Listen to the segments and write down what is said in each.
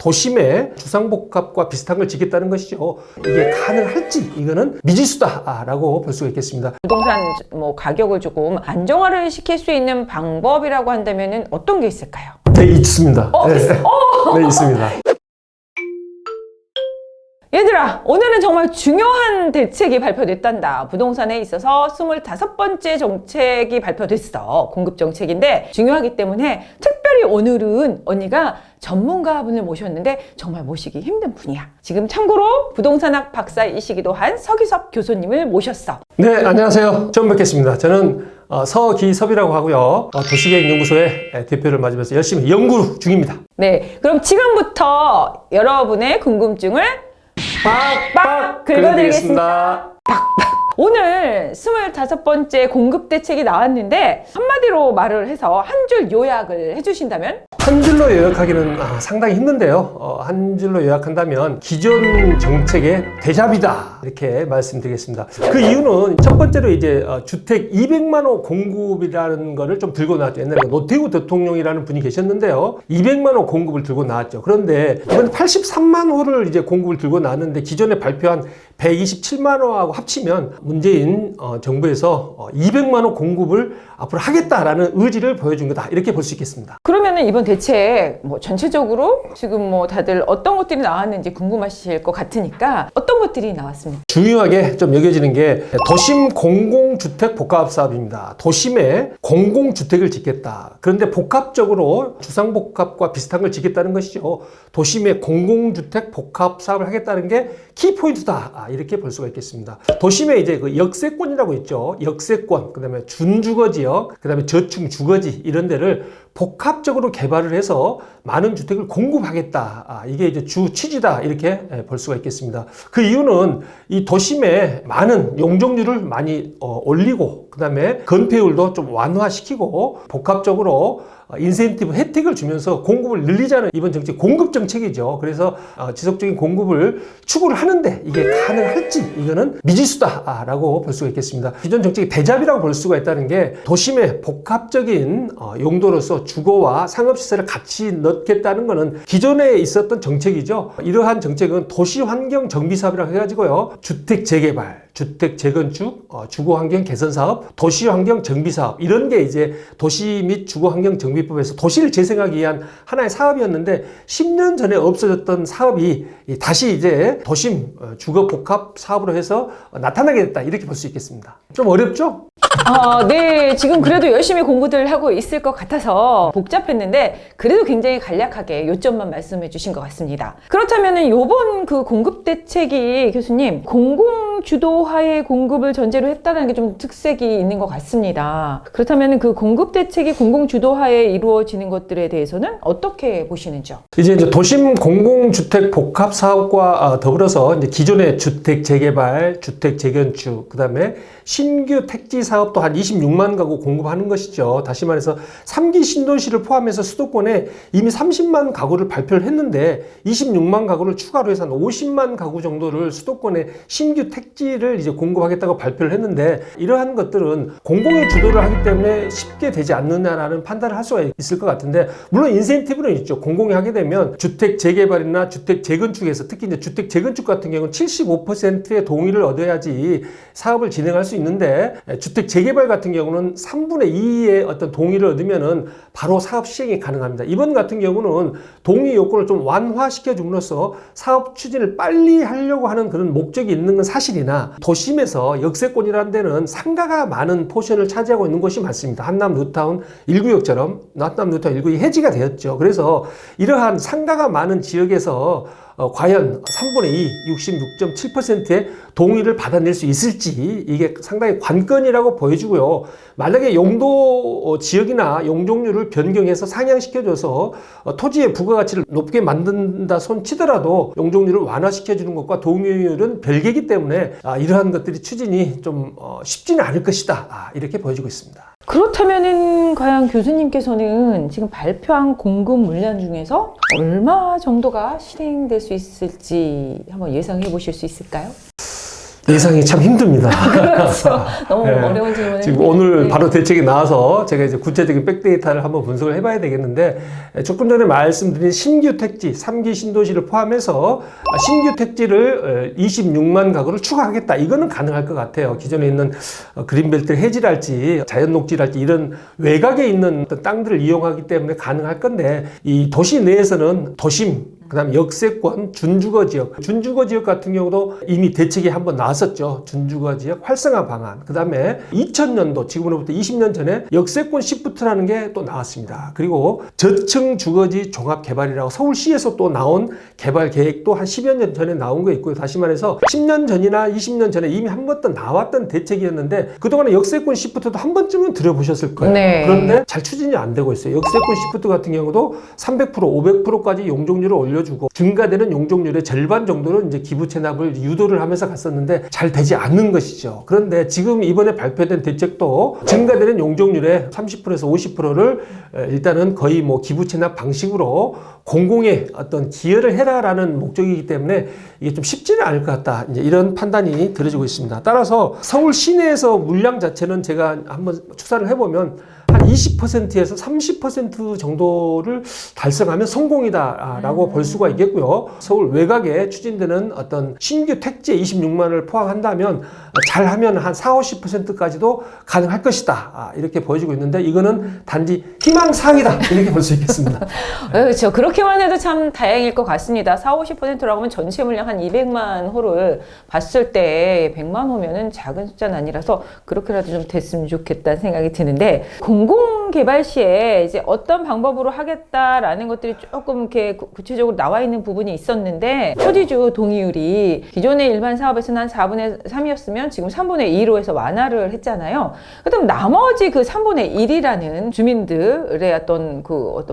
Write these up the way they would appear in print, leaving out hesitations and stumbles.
도심에 주상복합과 비슷한 걸 짓겠다는 것이죠. 이게 가능할지 이거는 미지수다라고 볼 수가 있겠습니다. 부동산 가격을 조금 안정화를 시킬 수 있는 방법이라고 한다면 어떤 게 있을까요? 네, 있습니다. 네, 있습니다. 얘들아, 오늘은 정말 중요한 대책이 발표됐단다. 부동산에 있어서 25번째 정책이 발표됐어. 공급 정책인데 중요하기 때문에 특별히 오늘은 언니가 전문가분을 모셨는데 정말 모시기 힘든 분이야. 지금 참고로 부동산학 박사이시기도 한 서기섭 교수님을 모셨어. 네, 안녕하세요. 처음 뵙겠습니다. 저는 서기섭이라고 하고요. 도시계획연구소의 대표를 맡으면서 열심히 연구 중입니다. 네, 그럼 지금부터 여러분의 궁금증을 빡빡 긁어드리겠습니다. 오늘 25번째 공급 대책이 나왔는데 한마디로 말을 해서 한 줄 요약을 해주신다면? 한 줄로 요약하기는 상당히 힘든데요. 한 줄로 요약한다면 기존 정책의 대잡이다 이렇게 말씀드리겠습니다. 그 이유는 첫 번째로 이제 주택 200만 호 공급이라는 거를 좀 들고 나왔죠. 옛날에 노태우 대통령이라는 분이 계셨는데요. 200만 호 공급을 들고 나왔죠. 그런데 이번 83만 호를 이제 공급을 들고 나왔는데 기존에 발표한 127만 호하고 합치면 문재인 정부에서 200만 호 공급을 앞으로 하겠다라는 의지를 보여준 거다 이렇게 볼 수 있겠습니다. 그러면은 이번 대책 전체적으로 지금 다들 어떤 것들이 나왔는지 궁금하실 것 같으니까 어떤 것들이 나왔습니까? 중요하게 좀 여겨지는 게 도심 공공주택 복합 사업입니다. 도심에 공공주택을 짓겠다. 그런데 복합적으로 주상복합과 비슷한 걸 짓겠다는 것이죠. 도심에 공공주택 복합 사업을 하겠다는 게 키포인트다. 이렇게 볼 수가 있겠습니다. 도심에 이제 그 역세권이라고 있죠. 역세권, 그 다음에 준주거지역, 그 다음에 저층 주거지 이런 데를 복합적으로 개발을 해서 많은 주택을 공급하겠다. 이게 이제 주 취지다. 이렇게 볼 수가 있겠습니다. 그 이유는 이 도심에 많은 용적률을 많이 올리고, 그 다음에 건폐율도 좀 완화시키고, 복합적으로 인센티브 혜택을 주면서 공급을 늘리자는 이번 정책 공급 정책이죠. 그래서 지속적인 공급을 추구를 하는데 이게 가능할지 이거는 미지수다라고 볼 수가 있겠습니다. 기존 정책이 대잡이라고 볼 수가 있다는 게 도심에 복합적인 용도로서 주거와 상업시설을 같이 넣겠다는 것은 기존에 있었던 정책이죠. 이러한 정책은 도시환경정비사업이라고 해가지고요. 주택 재개발, 주택 재건축, 주거환경 개선사업, 도시환경정비사업 이런 게 이제 도시 및 주거환경정비법에서 도시를 재생하기 위한 하나의 사업이었는데 10년 전에 없어졌던 사업이 다시 이제 도심 주거복합 사업으로 해서 나타나게 됐다 이렇게 볼 수 있겠습니다. 좀 어렵죠? 네. 지금 그래도 열심히 공부들 하고 있을 것 같아서 복잡했는데 그래도 굉장히 간략하게 요점만 말씀해 주신 것 같습니다. 그렇다면 요번 그 공급 대책이 교수님 공공주도화의 공급을 전제로 했다는 게 좀 특색이 있는 것 같습니다. 그렇다면 그 공급 대책이 공공주도화에 이루어지는 것들에 대해서는 어떻게 보시는지요? 이제 도심 공공주택 복합 사업과 더불어서 이제 기존의 주택 재개발, 주택 재건축, 그 다음에 신규 택지 사업도 한 26만 가구 공급하는 것이죠. 다시 말해서 3기 신도시를 포함해서 수도권에 이미 30만 가구를 발표를 했는데 26만 가구를 추가로 해서 한 50만 가구 정도를 수도권에 신규 택지를 이제 공급하겠다고 발표를 했는데 이러한 것들은 공공의 주도를 하기 때문에 쉽게 되지 않느냐라는 판단을 할 수가 있을 것 같은데 물론 인센티브는 있죠. 공공이 하게 되면 주택 재개발이나 주택 재건축에서 특히 이제 주택 재건축 같은 경우는 75%의 동의를 얻어야지 사업을 진행할 수 있는데 주택 재개발 같은 경우는 3분의 2의 어떤 동의를 얻으면은 바로 사업 시행이 가능합니다. 이번 같은 경우는 동의 요건을 좀 완화시켜 줌으로써 사업 추진을 빨리 하려고 하는 그런 목적이 있는 건 사실이나 도심에서 역세권이라는 데는 상가가 많은 포션을 차지하고 있는 곳이 많습니다. 한남 뉴타운 1구역처럼 한남 뉴타운 1구역이 해지가 되었죠. 그래서 이러한 상가가 많은 지역에서 과연 3분의 2, 66.7%의 동의를 받아낼 수 있을지 이게 상당히 관건이라고 보여주고요. 만약에 용도 지역이나 용적률을 변경해서 상향시켜줘서 토지의 부가가치를 높게 만든다 손 치더라도 용적률을 완화시켜주는 것과 동의율은 별개이기 때문에 이러한 것들이 추진이 좀 쉽지는 않을 것이다. 이렇게 보여지고 있습니다. 그렇다면은 과연 교수님께서는 지금 발표한 공급 물량 중에서 얼마 정도가 실행될 수 있을지 한번 예상해 보실 수 있을까요? 예상이 참 힘듭니다. 그렇죠. 너무 네. 어려운 질문을. 지금 오늘 네. 바로 대책이 나와서 제가 이제 구체적인 백데이터를 한번 분석을 해봐야 되겠는데, 조금 전에 말씀드린 신규 택지, 3기 신도시를 포함해서 신규 택지를 26만 가구를 추가하겠다. 이거는 가능할 것 같아요. 기존에 있는 그린벨트 해지랄지 자연 녹지랄지 이런 외곽에 있는 어떤 땅들을 이용하기 때문에 가능할 건데, 이 도시 내에서는 도심, 그다음 역세권, 준주거 지역. 준주거 지역 같은 경우도 이미 대책이 한번 나왔었죠. 준주거 지역 활성화 방안. 그다음에 2000년도 지금으로부터 20년 전에 역세권 시프트라는 게 또 나왔습니다. 그리고 저층 주거지 종합 개발이라고 서울시에서 또 나온 개발 계획도 한 10여 년 전에 나온 거 있고요. 다시 말해서 10년 전이나 20년 전에 이미 한 번 더 나왔던 대책이었는데, 그동안에 역세권 시프트도 한 번쯤은 들어보셨을 거예요. 네. 그런데 잘 추진이 안 되고 있어요. 역세권 시프트 같은 경우도 300%, 500%까지 용적률을 올려주고 증가되는 용적률의 절반 정도는 이제 기부 체납을 유도를 하면서 갔었는데 잘 되지 않는 것이죠. 그런데 지금 이번에 발표된 대책도 증가되는 용적률의 30%에서 50%를 일단은 거의 뭐 기부 체납 방식으로 공공의 어떤 기여를 해라라는 목적이기 때문에 이게 좀 쉽지는 않을 것 같다. 이제 이런 판단이 들어지고 있습니다. 따라서 서울 시내에서 물량 자체는 제가 한번 추산을 해보면 한 20%에서 30% 정도를 달성하면 성공이다라고 볼 수가 있겠고요. 서울 외곽에 추진되는 어떤 신규 택지 26만을 포함한다면 잘하면 한 40~50%까지도 가능할 것이다. 이렇게 보여지고 있는데, 이거는 단지 희망사항이다. 이렇게 볼 수 있겠습니다. 그렇죠. 그렇게만 해도 참 다행일 것 같습니다. 40~50%라고 하면 전체 물량 한 200만 호를 봤을 때 100만 호면은 작은 숫자는 아니라서 그렇게라도 좀 됐으면 좋겠다는 생각이 드는데, 공공개발 시에 이제 어떤 방법으로 하겠다라는 것들이 조금 이렇게 구체적으로 나와 있는 부분이 있었는데, 토지주 동의율이 기존의 일반 사업에서는 한 4분의 3이었으면 지금 3분의 2로 해서 완화를 했잖아요. 그럼 나머지 그 3분의 1이라는 주민들의 어떤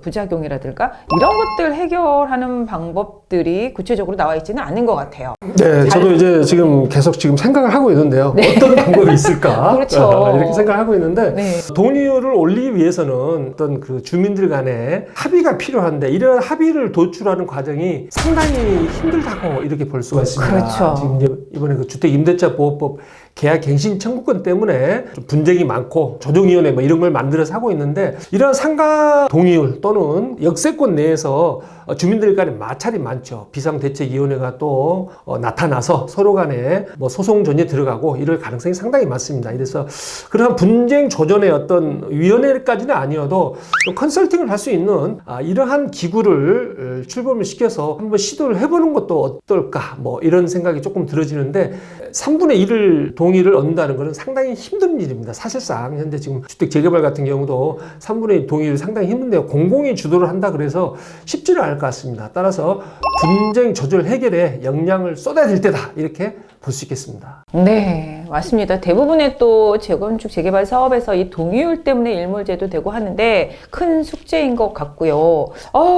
부작용이라든가 이런 것들 해결하는 방법들이 구체적으로 나와 있지는 않은 것 같아요. 네, 저도 이제 지금 계속 생각을 하고 있는데요. 네. 어떤 방법이 있을까? 그렇죠. 이렇게 생각을 하고 있는데, 네. 동의율을 올리기 위해서는 어떤 그 주민들 간에 합의가 필요한데, 이런 합의를 도출하는 과정이 상당히 힘들다고 이렇게 볼 수가 있습니다. 그렇죠. 지금 이제 이번에 그 주택임대차보호법 계약 갱신 청구권 때문에 좀 분쟁이 많고 조정위원회 뭐 이런 걸 만들어서 하고 있는데, 이런 상가 동의율 또는 역세권 내에서 주민들 간에 마찰이 많죠. 비상대책위원회가 또 나타나서 서로 간에 뭐 소송 전에 들어가고 이럴 가능성이 상당히 많습니다. 그래서 그런 분쟁 조정의 어떤 위원회까지는 아니어도 좀 컨설팅을 할 수 있는 이러한 기구를 출범을 시켜서 한번 시도를 해보는 것도 어떨까, 뭐 이런 생각이 조금 들어지는데, 3분의 1을 동의를 얻는다는 것은 상당히 힘든 일입니다. 사실상 현재 지금 주택 재개발 같은 경우도 3분의 1 동의를 상당히 힘든데요. 공공이 주도를 한다 그래서 쉽지는 않을 것 같습니다. 따라서 분쟁 조절 해결에 역량을 쏟아야 될 때다, 이렇게 볼 수 있겠습니다. 네, 맞습니다. 대부분의 또 재건축 재개발 사업에서 이 동의율 때문에 일몰제도 되고 하는데 큰 숙제인 것 같고요.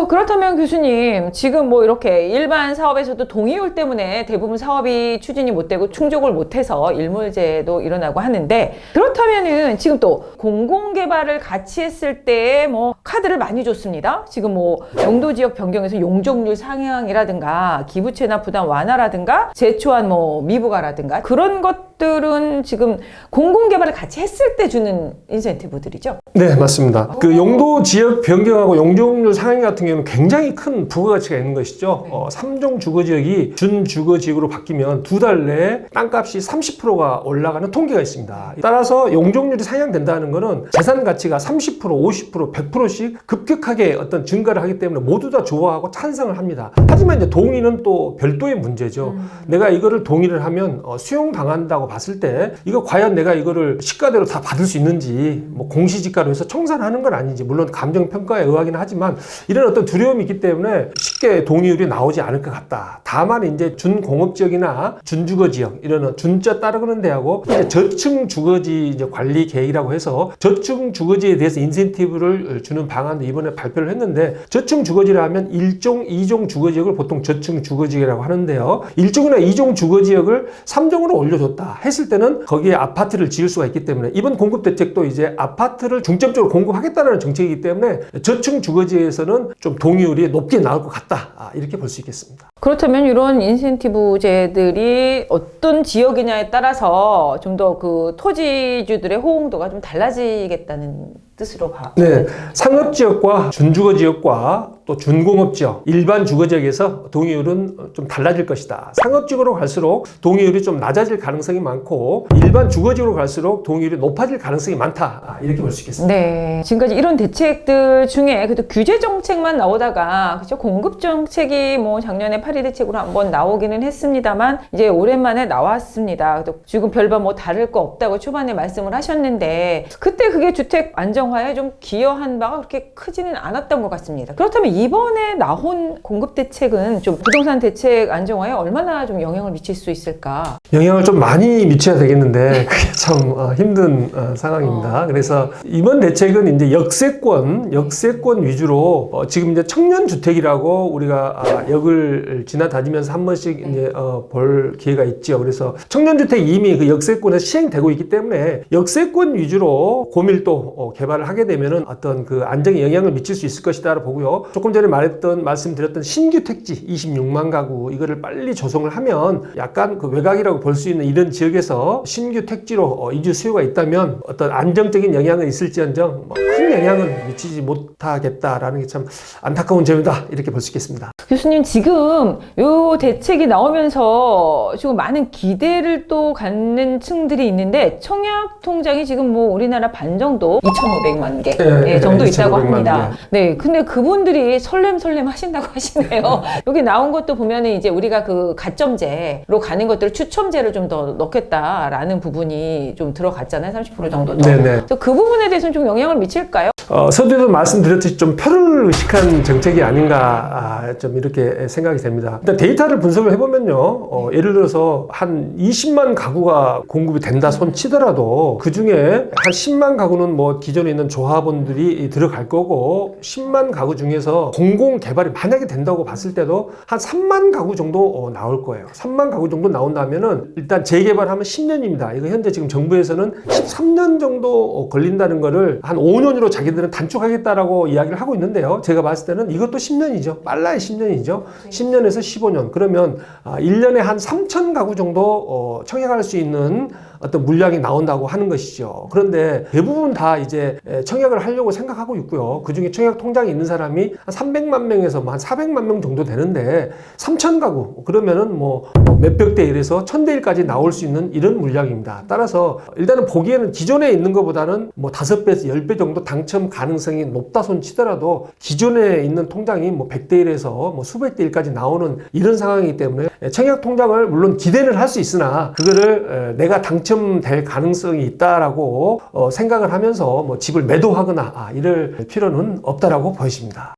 그렇다면 교수님, 지금 뭐 이렇게 일반 사업에서도 동의율 때문에 대부분 사업이 추진이 못 되고 충족을 못 해서 일몰제도 일어나고 하는데, 그렇다면은 지금 또 공공개발을 같이 했을 때 뭐 카드를 많이 줬습니다. 지금 뭐 용도 지역 변경에서 용적률 상향이라든가 기부채납 부담 완화라든가 제초한 뭐 미부가라든가 그런 것들은 지금 공공개발을 같이 했을 때 주는 인센티브들이죠. 네, 맞습니다. 그 용도 지역 변경하고 용적률 상향 같은 경우는 굉장히 큰 부가가치가 있는 것이죠. 3종 주거지역이 준주거지역으로 바뀌면 2달 내에 땅값이 30%가 올라가는 통계가 있습니다. 따라서 용적률이 상향된다는 것은 재산 가치가 30%, 50%, 100%씩 급격하게 어떤 증가를 하기 때문에 모두 다 좋아하고 찬성을 합니다. 하지만 이제 동의는 또 별도의 문제죠. 내가 이거를 동의를 하면 수용당한다고 봤을 때 이거 과연 내가 이거를 시가대로 다 받을 수 있는지, 뭐 공시지가로 해서 청산하는 건 아닌지, 물론 감정평가에 의하긴 하지만 이런 어떤 두려움이 있기 때문에 쉽게 동의율이 나오지 않을 것 같다. 다만 이제 준공업지역이나 준주거지역 이런 준자 따르는 데하고 이제 저층 주거지 이제 관리 계획이라고 해서 저층 주거지에 대해서 인센티브를 주는 방안도 이번에 발표를 했는데, 저층 주거지라면 1종, 2종 주거지역을 보통 저층 주거지역이라고 하는데요. 1종이나 2종 주거지역을 3종으로 올려줬다 했을 때는 거기에 아파트를 지을 수가 있기 때문에 이번 공급 대책도 이제 아파트를 중점적으로 공급하겠다는 정책이기 때문에 저층 주거지에서는 좀 동의율이 높게 나올 것 같다, 이렇게 볼 수 있겠습니다. 그렇다면 이런 인센티브제들이 어떤 지역이냐에 따라서 좀 더 그 토지주들의 호응도가 좀 달라지겠다는 뜻으로 봐. 네, 상업지역과 준주거지역과 또 준공업지역, 일반 주거지역에서 동의율은 좀 달라질 것이다. 상업지역으로 갈수록 동의율이 좀 낮아질 가능성이 많고 일반 주거지역으로 갈수록 동의율이 높아질 가능성이 많다. 이렇게 볼 수 있겠습니다. 네, 지금까지 이런 대책들 중에 그래도 규제 정책만 나오다가 그죠 공급 정책이 뭐 작년에 파리 대책으로 한번 나오기는 했습니다만 이제 오랜만에 나왔습니다. 지금 별반 뭐 다를 거 없다고 초반에 말씀을 하셨는데 그때 그게 주택 안정화에 좀 기여한 바가 그렇게 크지는 않았던 것 같습니다. 그렇다면 이번에 나온 공급 대책은 좀 부동산 대책 안정화에 얼마나 좀 영향을 미칠 수 있을까? 영향을 좀 많이 미쳐야 되겠는데 그게 참 힘든 상황입니다. 그래서 이번 대책은 이제 역세권 위주로 지금 이제 청년주택이라고 우리가 역을 지나다니면서 한 번씩 이제 볼 기회가 있죠. 그래서 청년주택이 이미 그 역세권에서 시행되고 있기 때문에 역세권 위주로 고밀도 개발을 하게 되면은 어떤 그 안정에 영향을 미칠 수 있을 것이다라고 보고요. 조금 전에 말씀드렸던 신규 택지 26만 가구 이거를 빨리 조성을 하면 약간 그 외곽이라고 볼 수 있는 이런 지역에서 신규 택지로 이주 수요가 있다면 어떤 안정적인 영향은 있을지언정 큰 영향은 미치지 못하겠다라는 게 참 안타까운 점이다 이렇게 볼 수 있겠습니다. 교수님 지금 요 대책이 나오면서 지금 많은 기대를 또 갖는 층들이 있는데 청약통장이 지금 뭐 우리나라 반 정도 2,500만 개 정도 있다고 합니다. 네, 근데 그분들이 설렘 하신다고 하시네요. 여기 나온 것도 보면은 이제 우리가 그 가점제로 가는 것들을 추첨제를 좀 더 넣겠다라는 부분이 좀 들어갔잖아요. 30% 정도 더. 그래서 그 부분에 대해서는 좀 영향을 미칠까요? 서두에도 말씀드렸듯이 좀 표를 의식한 정책이 아닌가 좀 이렇게 생각이 됩니다. 일단 데이터를 분석을 해보면요. 예를 들어서 한 20만 가구가 공급이 된다 손 치더라도 그 중에 한 10만 가구는 뭐 기존에 있는 조합원들이 들어갈 거고 10만 가구 중에서 공공 개발이 만약에 된다고 봤을 때도 한 3만 가구 정도 나올 거예요. 3만 가구 정도 나온다면은 일단 재개발하면 10년입니다. 이거 현재 지금 정부에서는 13년 정도 걸린다는 거를 한 5년으로 자기들은 단축하겠다라고 이야기를 하고 있는데요. 제가 봤을 때는 이것도 10년이죠. 빨라야 10년이죠. 10년에서 15년. 그러면 1년에 한 3천 가구 정도 청약할 수 있는 어떤 물량이 나온다고 하는 것이죠. 그런데 대부분 다 이제 청약을 하려고 생각하고 있고요. 그 중에 청약 통장이 있는 사람이 한 300만 명에서 한 400만 명 정도 되는데 3천 가구 그러면은 뭐 몇백 대 1에서 1000대 1까지 나올 수 있는 이런 물량입니다. 따라서 일단은 보기에는 기존에 있는 것보다는 뭐 5배에서 10배 정도 당첨 가능성이 높다 손 치더라도 기존에 있는 통장이 뭐 100대 1에서 뭐 수백 대 1까지 나오는 이런 상황이기 때문에 청약 통장을 물론 기대는 할 수 있으나 그거를 내가 당첨될 가능성이 있다라고 생각을 하면서 뭐 집을 매도하거나 이럴 필요는 없다라고 보여집니다.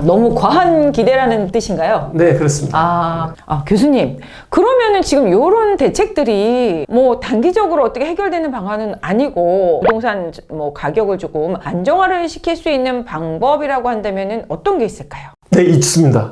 너무 과한 기대라는 뜻인가요? 네, 그렇습니다. 교수님, 그러면은 지금 이런 대책들이 뭐 단기적으로 어떻게 해결되는 방안은 아니고 부동산 뭐 가격을 조금 안정화를 시킬 수 있는 방법이라고 한다면은 어떤 게 있을까요? 네, 있습니다.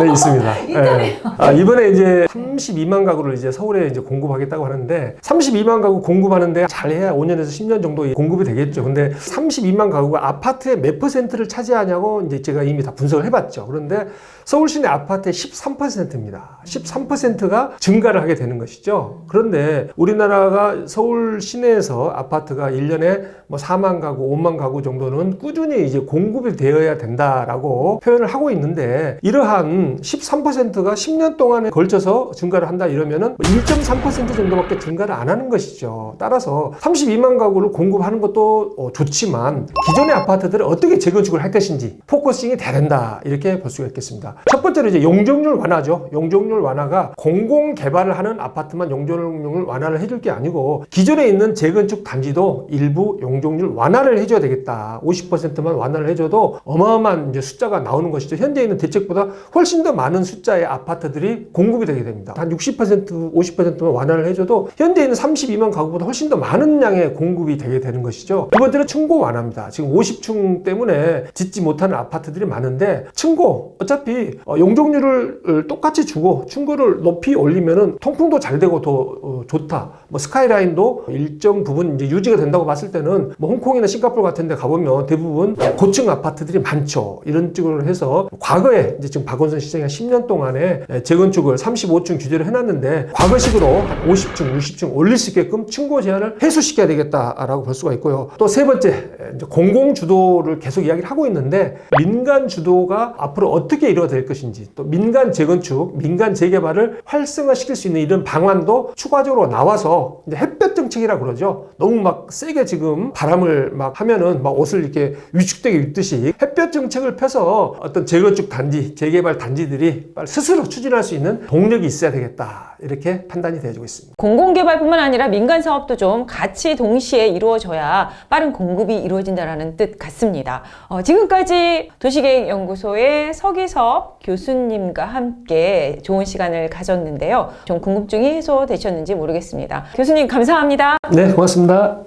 네, 있습니다. 네. 이번에 이제 32만 가구를 이제 서울에 이제 공급하겠다고 하는데 32만 가구 공급하는데 잘해야 5년에서 10년 정도 공급이 되겠죠. 근데 32만 가구가 아파트의 몇 %를 차지하냐고 이제 제가 이미 다 분석을 해봤죠. 그런데 서울 시내 아파트의 13%입니다. 13%가 증가를 하게 되는 것이죠. 그런데 우리나라가 서울 시내에서 아파트가 1년에 뭐 4만 가구, 5만 가구 정도는 꾸준히 이제 공급이 되어야 된다라고 표현을 하고 있는데 이러한 13%가 10년 동안에 걸쳐서 증가를 한다 이러면은 1.3% 정도밖에 증가를 안 하는 것이죠. 따라서 32만 가구를 공급하는 것도 좋지만 기존의 아파트들을 어떻게 재건축을 할 것인지 포커싱이 돼야 된다 이렇게 볼 수가 있겠습니다. 첫 번째로 이제 용적률 완화죠. 용적률 완화가 공공 개발을 하는 아파트만 용적률 완화를 해줄 게 아니고 기존에 있는 재건축 단지도 일부 용적률 완화를 해줘야 되겠다. 50%만 완화를 해줘도 어마어마한 이제 숫자가 나오는 것이죠. 현재 있는 대책보다 훨씬 더 많은 숫자의 아파트들이 공급이 되게 됩니다. 한 60%, 50%만 완화를 해줘도 현재 있는 32만 가구보다 훨씬 더 많은 양의 공급이 되게 되는 것이죠. 두 번째는 층고 완화입니다. 지금 50층 때문에 짓지 못하는 아파트들이 많은데 층고 어차피 용적률을 똑같이 주고 층고를 높이 올리면은 통풍도 잘 되고 더 좋다. 뭐 스카이라인도 일정 부분 이제 유지가 된다고 봤을 때는 뭐 홍콩이나 싱가포르 같은 데 가보면 대부분 고층 아파트들이 많죠. 이런 쪽으로 해서 과거에 이제 지금 박원순 시장이 한 10년 동안에 재건축을 35층 규제를 해놨는데 과거식으로 50층, 60층 올릴 수 있게끔 층고 제한을 해소시켜야 되겠다라고 볼 수가 있고요. 또 세 번째, 이제 공공 주도를 계속 이야기를 하고 있는데 민간 주도가 앞으로 어떻게 이루어질 것인지 또 민간 재건축, 민간 재개발을 활성화시킬 수 있는 이런 방안도 추가적으로 나와서 이제 햇볕 정책이라고 그러죠. 너무 막 세게 지금 바람을 막 하면은 막 옷을 이렇게 위축되게 입듯이 햇볕 정책을 펴서 어떤 재건축 단지, 재개발 단지들이 스스로 추진할 수 있는 동력이 있어야 되겠다. 이렇게 판단이 되어지고 있습니다. 공공개발뿐만 아니라 민간 사업도 좀 같이 동시에 이루어져야 빠른 공급이 이루어진다는 뜻 같습니다. 지금까지 도시계획연구소의 서기섭 교수님과 함께 좋은 시간을 가졌는데요. 좀 궁금증이 해소되셨는지 모르겠습니다. 교수님 감사합니다. 네, 고맙습니다.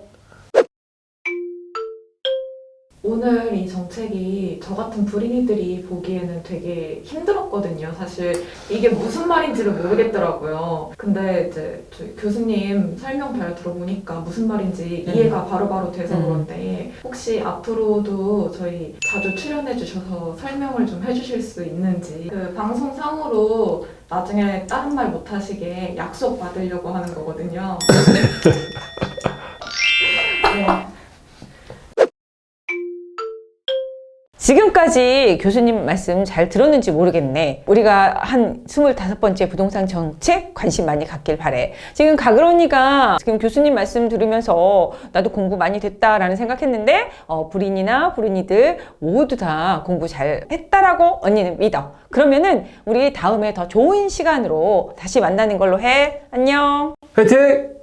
오늘 이 정책이 저 같은 불인이들이 보기에는 되게 힘들었거든요. 사실 이게 무슨 말인지를 모르겠더라고요. 근데 이제 저희 교수님 설명 잘 들어보니까 무슨 말인지 이해가 바로바로 돼서 그런데 혹시 앞으로도 저희 자주 출연해 주셔서 설명을 좀 해주실 수 있는지 그 방송상으로 나중에 다른 말 못하시게 약속 받으려고 하는 거거든요. 네. 지금까지 교수님 말씀 잘 들었는지 모르겠네. 우리가 한 25번째 부동산 정책 관심 많이 갖길 바래. 지금 가글 언니가 지금 교수님 말씀 들으면서 나도 공부 많이 됐다라는 생각했는데 불인이나 불인이들 모두 다 공부 잘 했다라고 언니는 믿어. 그러면은 우리 다음에 더 좋은 시간으로 다시 만나는 걸로 해. 안녕. 화이팅!